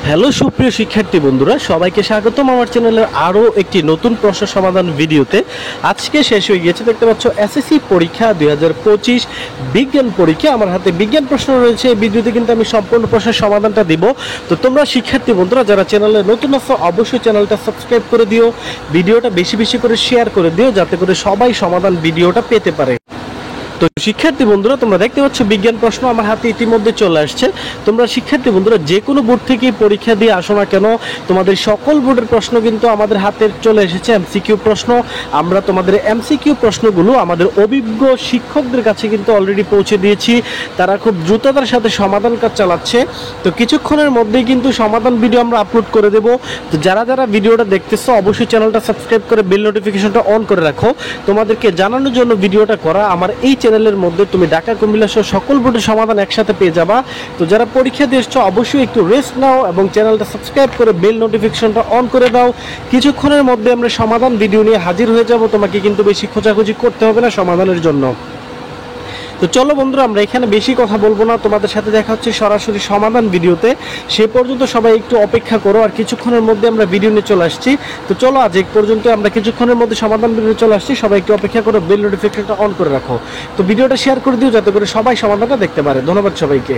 Hello সুপ্রিয় শিক্ষার্থী বন্ধুরা, সবাইকে স্বাগতম আমার চ্যানেলের আরও একটি নতুন প্রশ্ন সমাধান ভিডিওতে। আজকে শেষ হয়ে গিয়েছে, দেখতে পাচ্ছ এসএসসি পরীক্ষা 2025 বিজ্ঞান পরীক্ষা। আমার হাতে বিজ্ঞান প্রশ্ন রয়েছে। এই ভিডিওতে কিন্তু আমি সম্পূর্ণ প্রশ্নের সমাধানটা দিব। তো তোমরা শিক্ষার্থী বন্ধুরা যারা চ্যানেলে নতুন আছো অবশ্যই চ্যানেলটা সাবস্ক্রাইব করে দিও, ভিডিওটা বেশি বেশি করে শেয়ার করে দিও যাতে করে সবাই সমাধান ভিডিওটা পেতে পারে। তো শিক্ষার্থী বন্ধুরা তোমরা দেখতে পাচ্ছ বিজ্ঞান প্রশ্ন আমার হাতে ইতিমধ্যে চলে আসছে। তোমরা শিক্ষার্থী বন্ধুরা যে কোনো বোর্ড থেকে পরীক্ষা দিয়ে আসো না কেন, তোমাদের সকল বোর্ডের প্রশ্ন কিন্তু আমাদের হাতে চলে এসেছে এমসিকিউ প্রশ্ন। আমরা তোমাদের এমসিকিউ প্রশ্নগুলো আমাদের অভিজ্ঞ শিক্ষকদের কাছে কিন্তু অলরেডি পৌঁছে দিয়েছি। তারা খুব দ্রুততার সাথে সমাধান কাজ চালাচ্ছে। তো কিছুক্ষণের মধ্যেই কিন্তু সমাধান ভিডিও আমরা আপলোড করে দেব। তো যারা যারা ভিডিওটা দেখতেছো অবশ্যই চ্যানেলটা সাবস্ক্রাইব করে বেল নোটিফিকেশনটা অন করে রাখো। তোমাদেরকে জানানোর জন্য ভিডিওটা করা। আমার এই চ্যানেলের মধ্যে তুমি ঢাকা কুমিল্লা সহ সকল বোর্ডের সমাধান একসাথে পেয়ে যাবা। তো যারা পরীক্ষা দিয়ে এসছো অবশ্যই একটু রেস্ট নাও এবং চ্যানেলটা সাবস্ক্রাইব করে বেল নোটিফিকেশনটা অন করে দাও। কিছুক্ষণের মধ্যে আমরা সমাধান ভিডিও নিয়ে হাজির হয়ে যাব। তোমাকে কিন্তু বেশি খোঁজাখুঁজি করতে হবে না সমাধানের জন্য। তো চলো বন্ধুরা, আমরা এখানে বেশি কথা বলবো না, তোমাদের সাথে দেখা হচ্ছে সরাসরি সমাধান ভিডিওতে। সে পর্যন্ত সবাই একটু অপেক্ষা করো, আর কিছুক্ষণের মধ্যে আমরা ভিডিও নিয়ে চলে আসছি। তো চলো আজ এক পর্যন্ত আমরা কিছুক্ষণের মধ্যে সমাধান ভিডিও চলে আসছি। সবাই একটু অপেক্ষা করো, বেল নোটিফিকেশনটা অন করে রাখো। তো ভিডিওটা শেয়ার করে দিও যাতে করে সবাই সমাধানটা দেখতে পারে। ধন্যবাদ সবাইকে।